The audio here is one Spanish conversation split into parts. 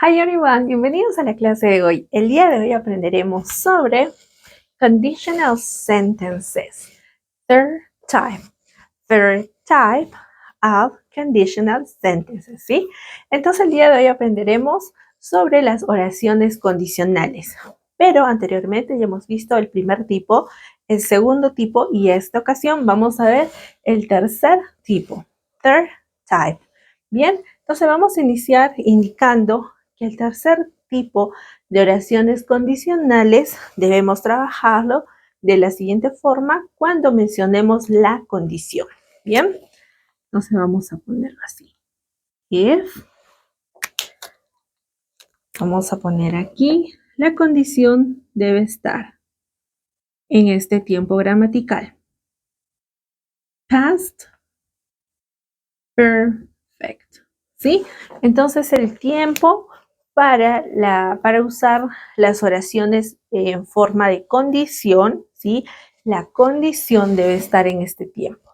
Hi everyone, bienvenidos a la clase de hoy. El día de hoy aprenderemos sobre conditional sentences. Third type of conditional sentences, ¿sí? Entonces el día de hoy aprenderemos sobre las oraciones condicionales. Pero anteriormente ya hemos visto el primer tipo, el segundo tipo y esta ocasión vamos a ver el tercer tipo. Third type. Bien, entonces vamos a iniciar indicando que el tercer tipo de oraciones condicionales debemos trabajarlo de la siguiente forma cuando mencionemos la condición. Bien, entonces vamos a ponerlo así. If, vamos a poner aquí, la condición debe estar en este tiempo gramatical. Past perfect. ¿Sí? Entonces el tiempo para usar las oraciones en forma de condición, ¿sí? La condición debe estar en este tiempo.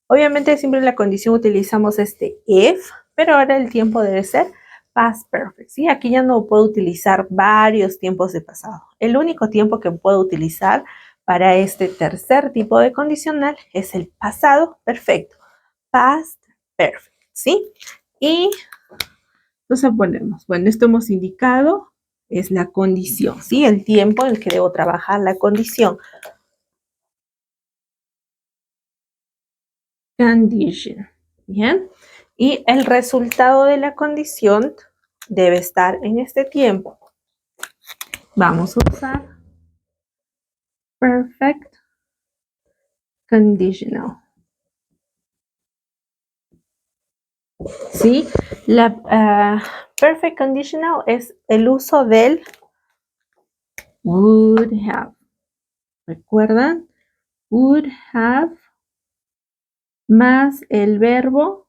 Obviamente siempre en la condición utilizamos este if, pero ahora el tiempo debe ser past perfect, ¿sí? Aquí ya no puedo utilizar varios tiempos de pasado. El único tiempo que puedo utilizar para este tercer tipo de condicional es el pasado perfecto, past perfect, ¿sí? Y entonces ponemos, bueno, esto hemos indicado, es la condición, ¿sí? El tiempo en el que debo trabajar la condición. Condition, ¿bien? Y el resultado de la condición debe estar en este tiempo. Vamos a usar perfect conditional. ¿Sí? La perfect conditional es el uso del would have. ¿Recuerdan? Would have más el verbo,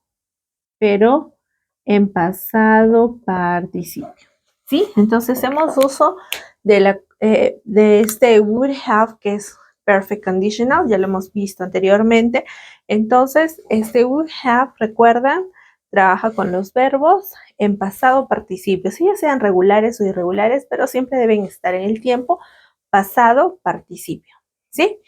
pero en pasado participio. ¿Sí? Entonces hacemos uso de este would have, que es perfect conditional, ya lo hemos visto anteriormente. Entonces, este would have, recuerdan, trabaja con los verbos en pasado participio, sí, ya sean regulares o irregulares, pero siempre deben estar en el tiempo pasado participio, ¿sí?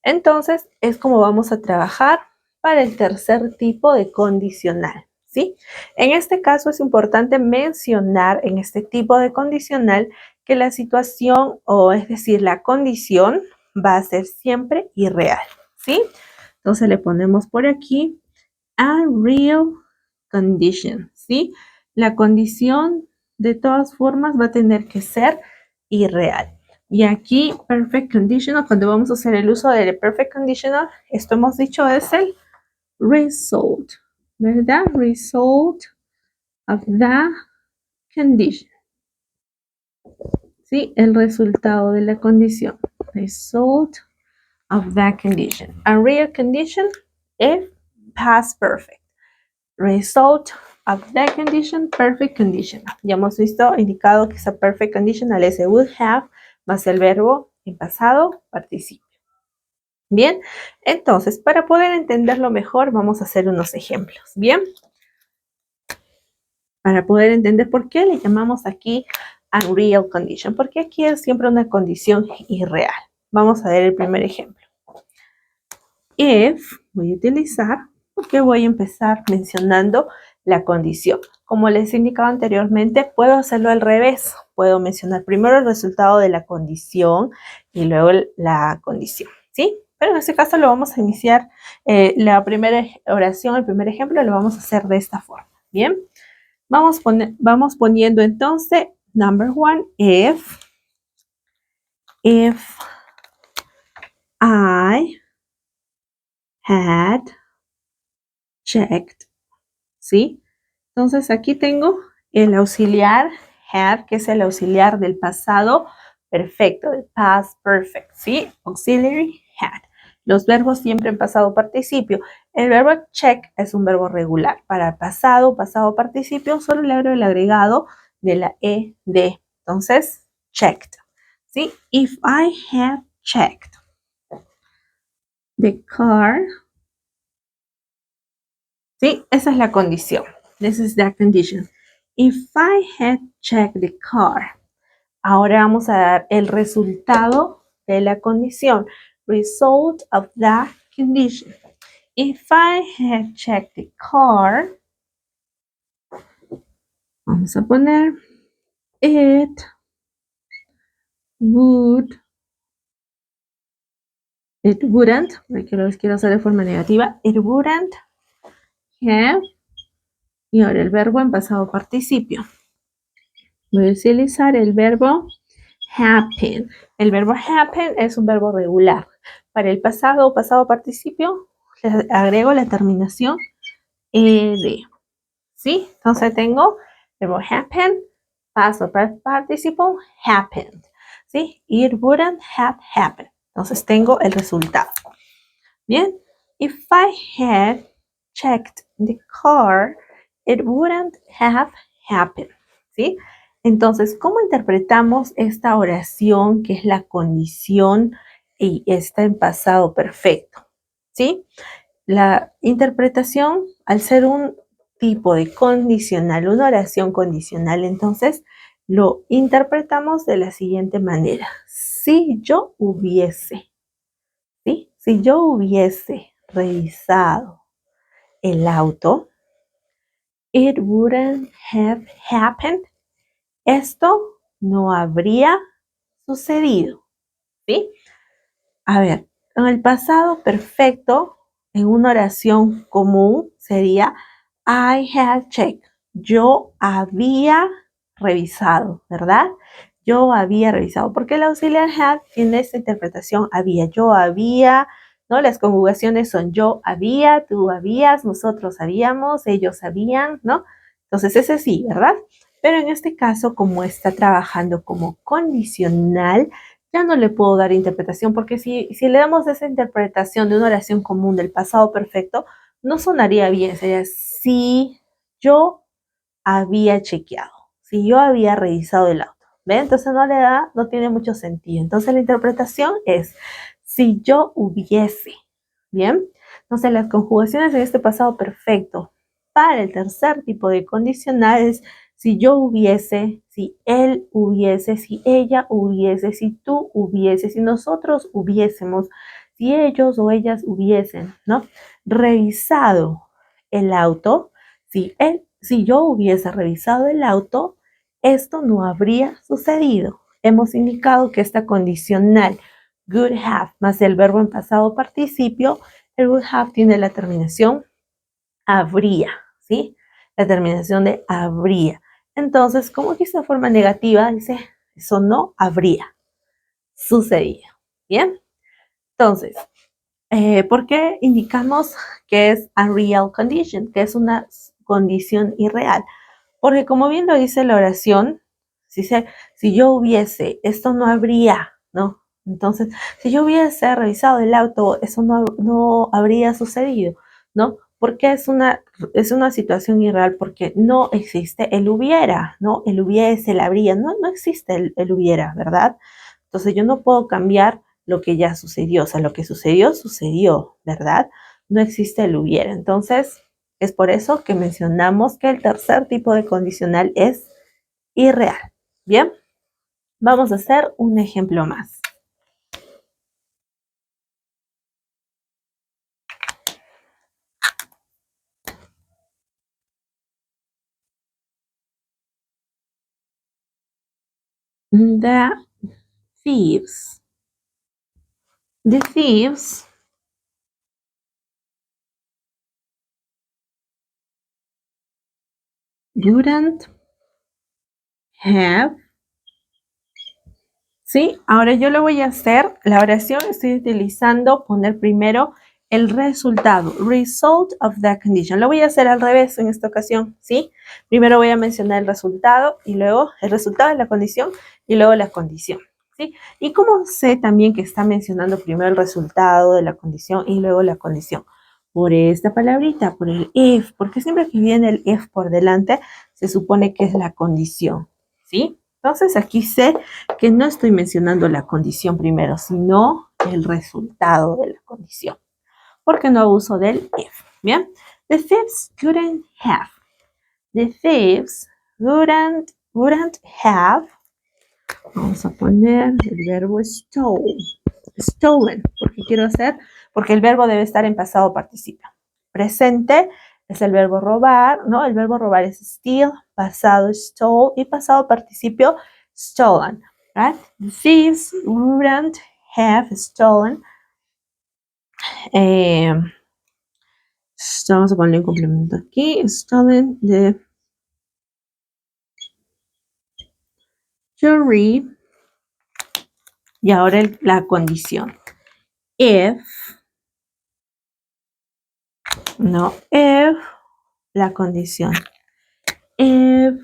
Entonces, es como vamos a trabajar para el tercer tipo de condicional, ¿sí? En este caso es importante mencionar en este tipo de condicional que la situación, o es decir, la condición va a ser siempre irreal, ¿sí? Entonces le ponemos por aquí a real condition, ¿sí? La condición de todas formas va a tener que ser irreal. Y aquí perfect conditional, cuando vamos a hacer el uso del perfect conditional, esto hemos dicho es el result, ¿verdad? Result of the condition. ¿Sí? El resultado de la condición. Result of the condition. A real condition if past perfect. Result of the condition, perfect condition. Ya hemos visto, indicado que esa perfect conditional es el would have más el verbo en pasado participio. Bien, entonces para poder entenderlo mejor vamos a hacer unos ejemplos. Bien, para poder entender por qué le llamamos aquí unreal condition, porque aquí es siempre una condición irreal. Vamos a ver el primer ejemplo. If, voy a utilizar, porque voy a empezar mencionando la condición. Como les indicaba anteriormente, puedo hacerlo al revés. Puedo mencionar primero el resultado de la condición y luego la condición, ¿sí? Pero en este caso lo vamos a iniciar, la primera oración, el primer ejemplo, lo vamos a hacer de esta forma, ¿bien? Vamos poniendo entonces, number one, if I had checked, ¿sí? Entonces aquí tengo el auxiliar had, que es el auxiliar del pasado perfecto, del past perfect, ¿sí? Auxiliary had. Los verbos siempre en pasado participio. El verbo check es un verbo regular. Para pasado, pasado participio, solo le agrego el agregado de la ed. Entonces, checked, ¿sí? If I had checked the car, ¿sí? Esa es la condición. This is the condition. If I had checked the car. Ahora vamos a dar el resultado de la condición. Result of that condition. If I had checked the car, vamos a poner it wouldn't, porque lo quiero hacer de forma negativa, it wouldn't have, y ahora el verbo en pasado participio. Voy a utilizar el verbo happen. El verbo happen es un verbo regular. Para el pasado o pasado participio, le agrego la terminación ed. ¿Sí? Entonces tengo verbo happen, past participle, happened. ¿Sí? It wouldn't have happened. Entonces tengo el resultado. Bien. If I had checked the car, it wouldn't have happened. ¿Sí? Entonces, ¿cómo interpretamos esta oración que es la condición y está en pasado perfecto? ¿Sí? La interpretación, al ser un tipo de condicional, una oración condicional, entonces lo interpretamos de la siguiente manera. Si yo hubiese, ¿sí? Si yo hubiese revisado el auto, it wouldn't have happened. Esto no habría sucedido, ¿sí? A ver, en el pasado perfecto, en una oración común sería I had checked. Yo había revisado, ¿verdad? Yo había revisado. Porque el auxiliar had tiene esta interpretación había. Yo había, ¿no? Las conjugaciones son yo había, tú habías, nosotros habíamos, ellos sabían, ¿no? Entonces ese sí, ¿verdad? Pero en este caso, como está trabajando como condicional, ya no le puedo dar interpretación, porque si le damos esa interpretación de una oración común del pasado perfecto, no sonaría bien, sería si yo había chequeado, si yo había revisado el auto. ¿Ve? Entonces no tiene mucho sentido. Entonces la interpretación es si yo hubiese. ¿Bien? Entonces las conjugaciones en este pasado perfecto para el tercer tipo de condicional es si yo hubiese, si él hubiese, si ella hubiese, si tú hubiese, si nosotros hubiésemos, si ellos o ellas hubiesen, ¿no? Revisado el auto, si yo hubiese revisado el auto, esto no habría sucedido. Hemos indicado que esta condicional would have más el verbo en pasado participio, el would have tiene la terminación habría, ¿sí? La terminación de habría. Entonces, como aquí está de forma negativa, dice, eso no habría sucedido. ¿Bien? Entonces, ¿por qué indicamos que es a real condition? Que es una condición irreal. Porque como bien lo dice la oración, si yo hubiese, esto no habría, ¿no? Entonces, si yo hubiese revisado el auto, eso no habría sucedido, ¿no? Porque es una situación irreal, porque no existe el hubiera, ¿no? El hubiese, el habría, no existe el hubiera, ¿verdad? Entonces yo no puedo cambiar lo que ya sucedió, o sea, lo que sucedió, sucedió, ¿verdad? No existe el hubiera. Entonces, es por eso que mencionamos que el tercer tipo de condicional es irreal. Bien, vamos a hacer un ejemplo más. The thieves. The thieves wouldn't have. ¿Sí? Ahora yo lo voy a hacer, la oración estoy utilizando poner primero el resultado, result of the condition. Lo voy a hacer al revés en esta ocasión, ¿sí? Primero voy a mencionar el resultado y luego el resultado de la condición y luego la condición, ¿sí? Y como sé también que está mencionando primero el resultado de la condición y luego la condición. Por esta palabrita, por el if, porque siempre que viene el if por delante, se supone que es la condición, ¿sí? Entonces aquí sé que no estoy mencionando la condición primero, sino el resultado de la condición, porque no abuso del if. Bien, the thieves couldn't have. The thieves wouldn't have. Vamos a poner el verbo stole. Stolen, porque el verbo debe estar en pasado participio. Presente es el verbo robar, ¿no? El verbo robar es steal, pasado stole y pasado participio stolen, right? The thieves wouldn't have stolen. Vamos a ponerle un complemento aquí. Stolen the jewelry. Y ahora la condición. If, la condición. If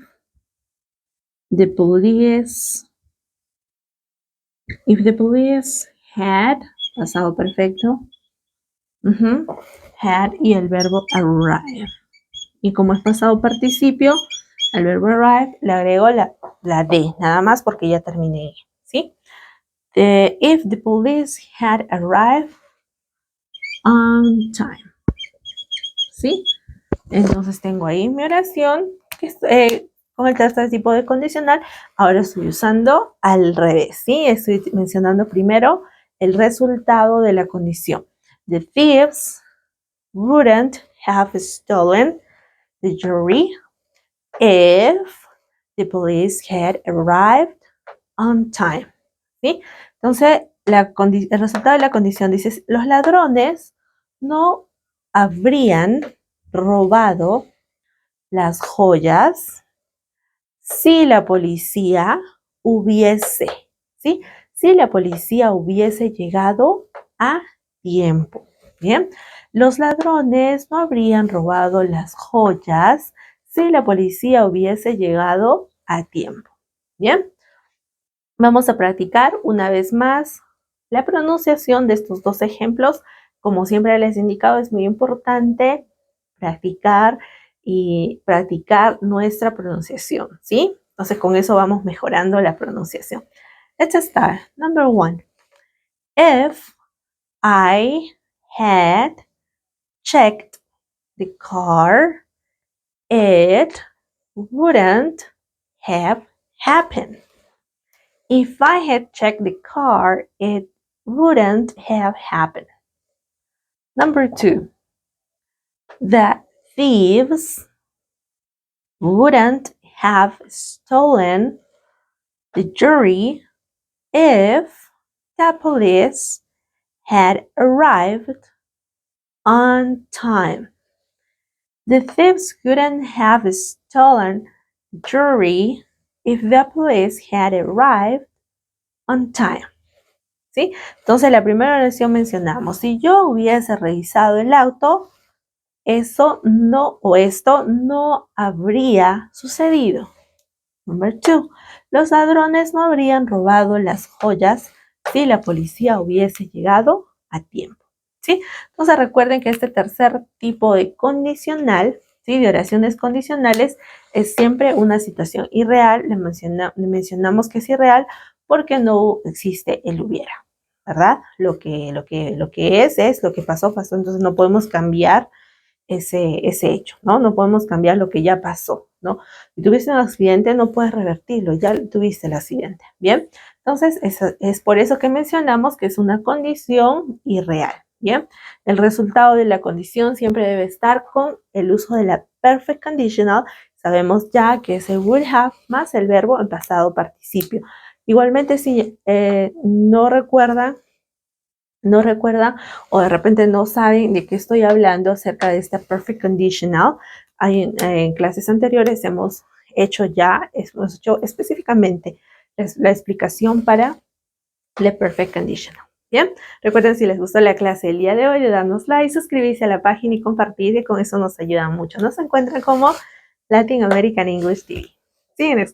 the police had, pasado perfecto, had y el verbo arrive. Y como es pasado participio, al verbo arrive le agrego la D, nada más porque ya terminé, ¿sí? If the police had arrived on time. ¿Sí? Entonces tengo ahí mi oración con el tercer tipo de condicional. Ahora estoy usando al revés, ¿sí? Estoy mencionando primero el resultado de la condición. The thieves wouldn't have stolen the jewelry if the police had arrived on time. ¿Sí? Entonces, el resultado de la condición dice, los ladrones no habrían robado las joyas si la policía hubiese, ¿sí? Si la policía hubiese llegado a tiempo. Bien, los ladrones no habrían robado las joyas si la policía hubiese llegado a tiempo. Bien, vamos a practicar una vez más la pronunciación de estos dos ejemplos. Como siempre les he indicado, es muy importante practicar nuestra pronunciación, ¿sí? Entonces con eso vamos mejorando la pronunciación. Let's start. Number 1. If I had checked the car, it wouldn't have happened. If I had checked the car, it wouldn't have happened. Number 2. The thieves wouldn't have stolen the jewelry if the police had arrived on time. The thieves couldn't have stolen jewelry if the police had arrived on time. ¿Sí? Entonces, la primera oración mencionamos, si yo hubiese revisado el auto, esto no habría sucedido. Number 2. Los ladrones no habrían robado las joyas si la policía hubiese llegado a tiempo. ¿Sí? Entonces recuerden que este tercer tipo de condicional, ¿sí? De oraciones condicionales, es siempre una situación irreal. Le mencionamos que es irreal porque no existe el hubiera, ¿verdad? Lo que es lo que pasó, entonces no podemos cambiar ese hecho, ¿no? No podemos cambiar lo que ya pasó, ¿no? Si tuviste un accidente, no puedes revertirlo, ya tuviste el accidente, ¿bien? Entonces, es por eso que mencionamos que es una condición irreal, ¿bien? El resultado de la condición siempre debe estar con el uso de la perfect conditional. Sabemos ya que es el would have más el verbo en pasado participio. Igualmente, si no recuerdan o de repente no saben de qué estoy hablando acerca de esta perfect conditional, en clases anteriores hemos hecho específicamente la explicación para la perfect conditional. Bien, recuerden, si les gustó la clase del día de hoy, de darnos like, suscribirse a la página y compartir, y con eso nos ayuda mucho. Nos encuentran como Latin American English TV. See you next time.